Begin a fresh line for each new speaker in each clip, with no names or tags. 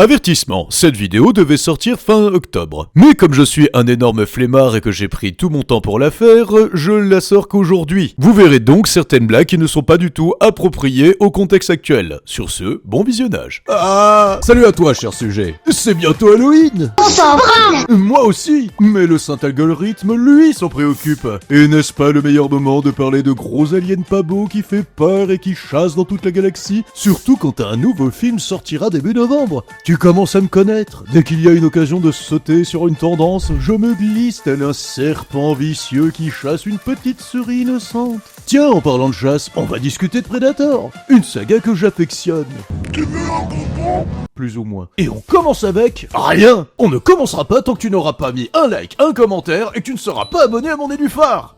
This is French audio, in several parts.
Avertissement, cette vidéo devait sortir fin octobre. Mais comme je suis un énorme flemmard et que j'ai pris tout mon temps pour la faire, je la sors qu'aujourd'hui. Vous verrez donc certaines blagues qui ne sont pas du tout appropriées au contexte actuel. Sur ce, bon visionnage.
Ah, salut à toi, cher sujet. C'est bientôt Halloween.
On s'en branle.
Moi aussi. Mais le saint algorithme, lui, s'en préoccupe. Et n'est-ce pas le meilleur moment de parler de gros aliens pas beaux qui fait peur et qui chassent dans toute la galaxie? Surtout quand un nouveau film sortira début novembre. Tu commences à me connaître. Dès qu'il y a une occasion de sauter sur une tendance, je me glisse tel un serpent vicieux qui chasse une petite souris innocente. Tiens, en parlant de chasse, on va discuter de Predator, une saga que j'affectionne. Tu veux un bonbon? Plus ou moins. Et on commence avec rien. On ne commencera pas tant que tu n'auras pas mis un like, un commentaire et que tu ne seras pas abonné à mon nénuphar.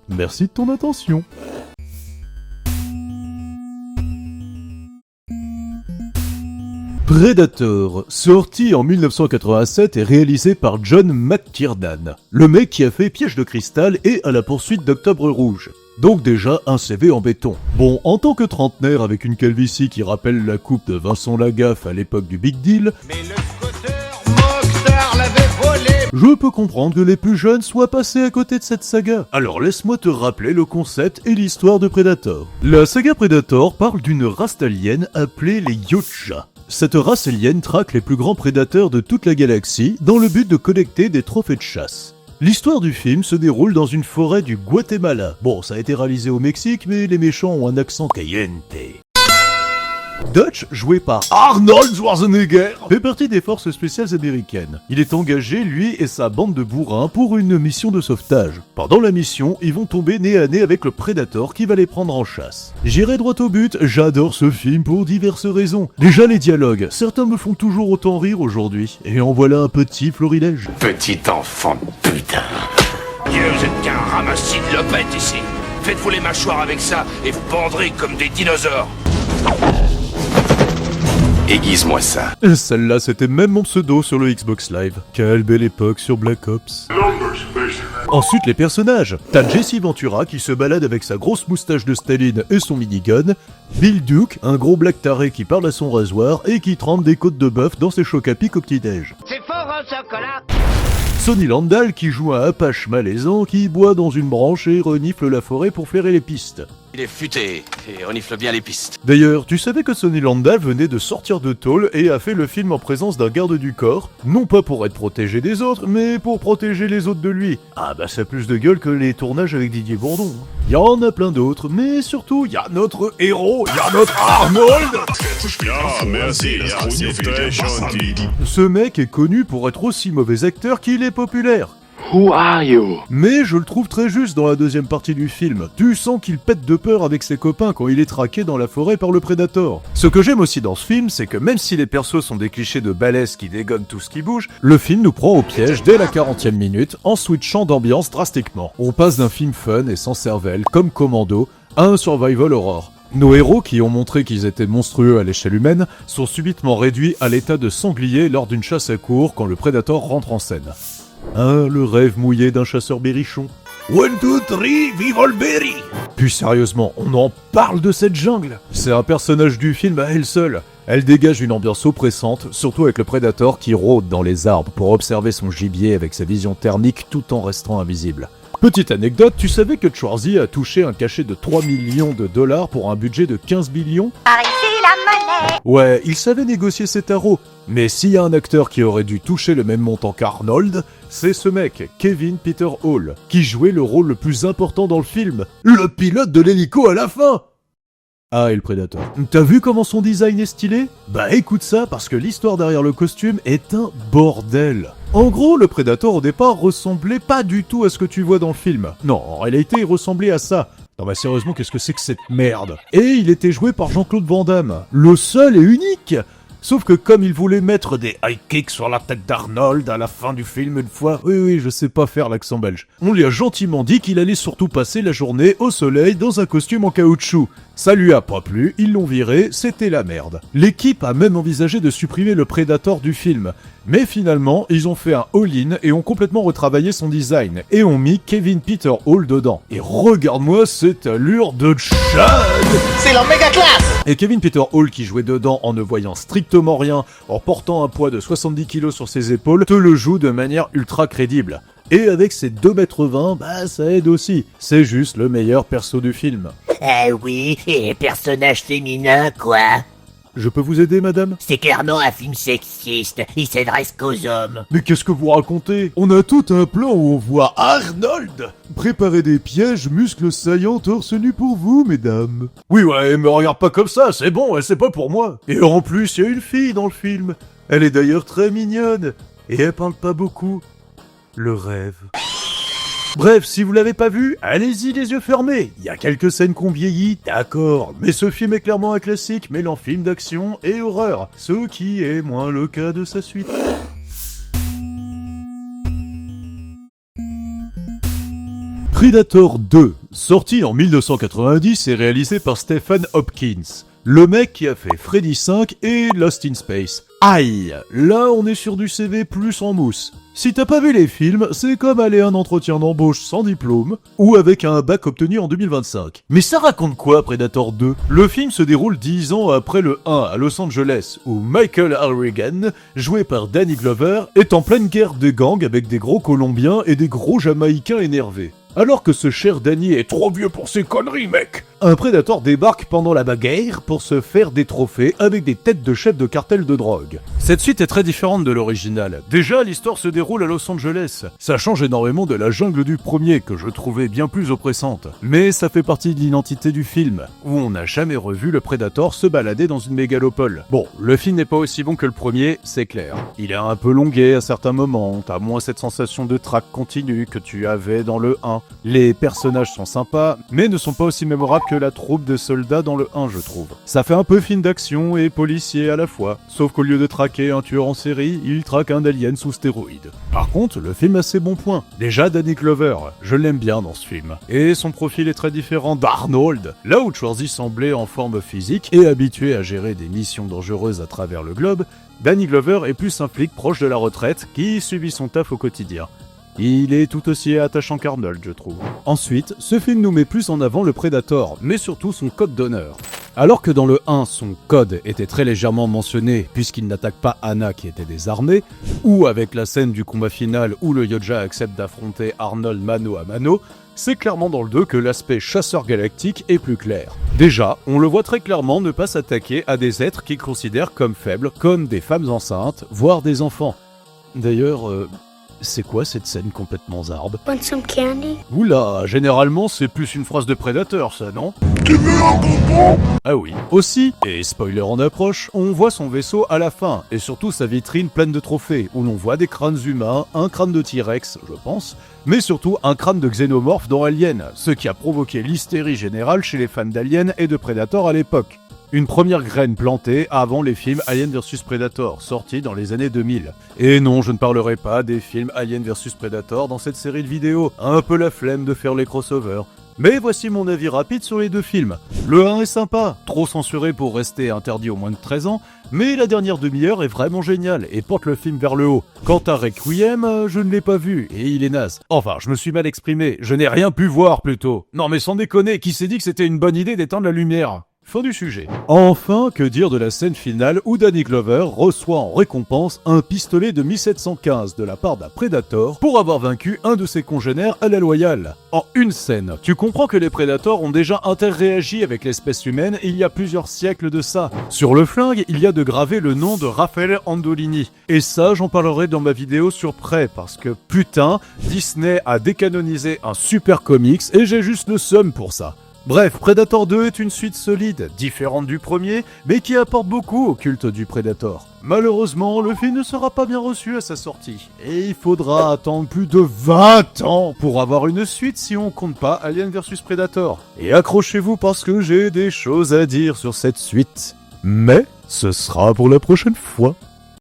Merci de ton attention.
Predator, sorti en 1987 et réalisé par John McTiernan, le mec qui a fait Piège de cristal et À la poursuite d'Octobre Rouge. Donc déjà un CV en béton. Bon, en tant que trentenaire avec une calvitie qui rappelle la coupe de Vincent Lagaffe à l'époque du Big Deal,
mais le scooter Mockstar l'avait volé.
Je peux comprendre que les plus jeunes soient passés à côté de cette saga. Alors laisse-moi te rappeler le concept et l'histoire de Predator. La saga Predator parle d'une race alien appelée les Yautja. Cette race alien traque les plus grands prédateurs de toute la galaxie dans le but de collecter des trophées de chasse. L'histoire du film se déroule dans une forêt du Guatemala. Bon, ça a été réalisé au Mexique, mais les méchants ont un accent caliente. Dutch, joué par Arnold Schwarzenegger, fait partie des forces spéciales américaines. Il est engagé, lui et sa bande de bourrins, pour une mission de sauvetage. Pendant la mission, ils vont tomber nez à nez avec le Predator qui va les prendre en chasse. J'irai droit au but, j'adore ce film pour diverses raisons. Déjà les dialogues, certains me font toujours autant rire aujourd'hui. Et en voilà un petit florilège.
Petit enfant de putain. Dieu, vous êtes qu'un ramassis de lopettes ici. Faites-vous les mâchoires avec ça et vous pendrez comme des dinosaures. Aiguise-moi ça.
Celle-là, c'était même mon pseudo sur le Xbox Live. Quelle belle époque sur Black Ops. Ensuite, les personnages. T'as Jesse Ventura qui se balade avec sa grosse moustache de Staline et son minigun. Bill Duke, un gros black taré qui parle à son rasoir et qui trempe des côtes de bœuf dans ses chocs à pic au petit-déj.
C'est fort au chocolat.
Sonny Landal qui joue un Apache malaisant qui boit dans une branche et renifle la forêt pour flairer les pistes.
Il est futé et renifle bien les pistes.
D'ailleurs, tu savais que Sonny Landal venait de sortir de tôle et a fait le film en présence d'un garde du corps, non pas pour être protégé des autres, mais pour protéger les autres de lui. Ah bah ça a plus de gueule que les tournages avec Didier Bourdon. Y en a plein d'autres, mais surtout, y a notre héros, y a notre Arnold. Ce mec est connu pour être aussi mauvais acteur qu'il est populaire.
Who are you?
Mais je le trouve très juste dans la deuxième partie du film. Tu sens qu'il pète de peur avec ses copains quand il est traqué dans la forêt par le Predator. Ce que j'aime aussi dans ce film, c'est que même si les persos sont des clichés de balèzes qui dégomment tout ce qui bouge, le film nous prend au piège dès la 40e minute en switchant d'ambiance drastiquement. On passe d'un film fun et sans cervelle, comme Commando, à un survival horror. Nos héros, qui ont montré qu'ils étaient monstrueux à l'échelle humaine, sont subitement réduits à l'état de sangliers lors d'une chasse à courre quand le Predator rentre en scène. Ah, le rêve mouillé d'un chasseur berrichon. 1, 2, 3, vive le berry! Puis sérieusement, on en parle de cette jungle. C'est un personnage du film à elle seule. Elle dégage une ambiance oppressante, surtout avec le Predator qui rôde dans les arbres pour observer son gibier avec sa vision thermique tout en restant invisible. Petite anecdote, tu savais que Schwarzy a touché un cachet de 3 millions de dollars pour un budget de 15 millions?
Par ici la monnaie.
Ouais, il savait négocier ses tarots. Mais s'il y a un acteur qui aurait dû toucher le même montant qu'Arnold, c'est ce mec, Kevin Peter Hall, qui jouait le rôle le plus important dans le film, le pilote de l'hélico à la fin. Ah, et le Predator. T'as vu comment son design est stylé? Bah écoute ça, parce que l'histoire derrière le costume est un bordel. En gros, le Predator au départ ressemblait pas du tout à ce que tu vois dans le film. Non, en réalité, il ressemblait à ça. Non bah sérieusement, qu'est-ce que c'est que cette merde? Et il était joué par Jean-Claude Van Damme, le seul et unique. Sauf que comme il voulait mettre des high kicks sur la tête d'Arnold à la fin du film une fois, oui, je sais pas faire l'accent belge, on lui a gentiment dit qu'il allait surtout passer la journée au soleil dans un costume en caoutchouc. Ça lui a pas plu, ils l'ont viré, c'était la merde. L'équipe a même envisagé de supprimer le Predator du film, mais finalement, ils ont fait un all-in et ont complètement retravaillé son design, et ont mis Kevin Peter Hall dedans. Et regarde-moi cette allure de Chad!
C'est la méga classe.
Et Kevin Peter Hall qui jouait dedans en ne voyant strictement rien, en portant un poids de 70 kg sur ses épaules, te le joue de manière ultra crédible. Et avec ses 2,20 m, bah ça aide aussi. C'est juste le meilleur perso du film.
Ah oui, et personnage féminin, quoi.
Je peux vous aider, madame?
C'est clairement un film sexiste, il s'adresse qu'aux hommes.
Mais qu'est-ce que vous racontez? On a tout un plan où on voit Arnold préparer des pièges, muscles saillants, torse nu pour vous, mesdames. Oui, ouais, me regarde pas comme ça, c'est bon, c'est pas pour moi. Et en plus, il y a une fille dans le film. Elle est d'ailleurs très mignonne. Et elle parle pas beaucoup. Le rêve. Bref, si vous l'avez pas vu, allez-y les yeux fermés. Il y a quelques scènes qu'on vieillit, d'accord, mais ce film est clairement un classique mêlant film d'action et horreur, ce qui est moins le cas de sa suite. Predator 2, sorti en 1990 et réalisé par Stephen Hopkins, le mec qui a fait Freddy 5 et Lost in Space. Aïe, là on est sur du CV plus en mousse. Si t'as pas vu les films, c'est comme aller à un entretien d'embauche sans diplôme, ou avec un bac obtenu en 2025. Mais ça raconte quoi, Predator 2 ? Le film se déroule 10 ans après le 1 à Los Angeles, où Michael Harrigan, joué par Danny Glover, est en pleine guerre des gangs avec des gros Colombiens et des gros Jamaïcains énervés. Alors que ce cher Danny est trop vieux pour ces conneries, mec, un Predator débarque pendant la bagarre pour se faire des trophées avec des têtes de chefs de cartel de drogue. Cette suite est très différente de l'original. Déjà, l'histoire se déroule à Los Angeles. Ça change énormément de la jungle du premier, que je trouvais bien plus oppressante. Mais ça fait partie de l'identité du film, où on n'a jamais revu le Predator se balader dans une mégalopole. Bon, le film n'est pas aussi bon que le premier, c'est clair. Il est un peu longué à certains moments, t'as moins cette sensation de traque continue que tu avais dans le 1. Les personnages sont sympas, mais ne sont pas aussi mémorables que la troupe de soldats dans le 1, je trouve. Ça fait un peu film d'action et policier à la fois, sauf qu'au lieu de traquer un tueur en série, il traque un alien sous stéroïdes. Par contre, le film a ses bons points. Déjà, Danny Glover, je l'aime bien dans ce film. Et son profil est très différent d'Arnold, là où Schwarzy semblait en forme physique et habitué à gérer des missions dangereuses à travers le globe, Danny Glover est plus un flic proche de la retraite qui subit son taf au quotidien. Il est tout aussi attachant qu'Arnold, je trouve. Ensuite, ce film nous met plus en avant le Predator, mais surtout son code d'honneur. Alors que dans le 1, son code était très légèrement mentionné puisqu'il n'attaque pas Anna qui était désarmée, ou avec la scène du combat final où le Yoja accepte d'affronter Arnold mano à mano, c'est clairement dans le 2 que l'aspect chasseur galactique est plus clair. Déjà, on le voit très clairement ne pas s'attaquer à des êtres qu'il considère comme faibles, comme des femmes enceintes, voire des enfants. D'ailleurs, c'est quoi cette scène complètement zarbe?
Want some candy?
Oula, généralement c'est plus une phrase de Predator ça, non? Tu veux un bonbon? Ah oui. Aussi, et spoiler en approche, on voit son vaisseau à la fin, et surtout sa vitrine pleine de trophées, où l'on voit des crânes humains, un crâne de T-Rex, je pense, mais surtout un crâne de xénomorphe dans Alien, ce qui a provoqué l'hystérie générale chez les fans d'Alien et de Predator à l'époque. Une première graine plantée avant les films Alien vs Predator, sortis dans les années 2000. Et non, je ne parlerai pas des films Alien vs Predator dans cette série de vidéos, un peu la flemme de faire les crossovers. Mais voici mon avis rapide sur les deux films. Le 1 est sympa, trop censuré pour rester interdit aux moins de 13 ans, mais la dernière demi-heure est vraiment géniale et porte le film vers le haut. Quant à Requiem, je ne l'ai pas vu et il est naze. Enfin, je me suis mal exprimé, je n'ai rien pu voir plutôt. Non mais sans déconner, qui s'est dit que c'était une bonne idée d'éteindre la lumière ? Fin du sujet. Enfin, que dire de la scène finale où Danny Glover reçoit en récompense un pistolet de 1715 de la part d'un Predator pour avoir vaincu un de ses congénères à la loyale. En une scène, tu comprends que les Predators ont déjà interréagi avec l'espèce humaine il y a plusieurs siècles de ça. Sur le flingue, il y a de graver le nom de Raphaël Andolini. Et ça, j'en parlerai dans ma vidéo sur Prêt, parce que putain, Disney a décanonisé un super comics et j'ai juste le seum pour ça. Bref, Predator 2 est une suite solide, différente du premier, mais qui apporte beaucoup au culte du Predator. Malheureusement, le film ne sera pas bien reçu à sa sortie, et il faudra attendre plus de 20 ans pour avoir une suite si on compte pas Alien vs Predator. Et accrochez-vous parce que j'ai des choses à dire sur cette suite. Mais ce sera pour la prochaine fois.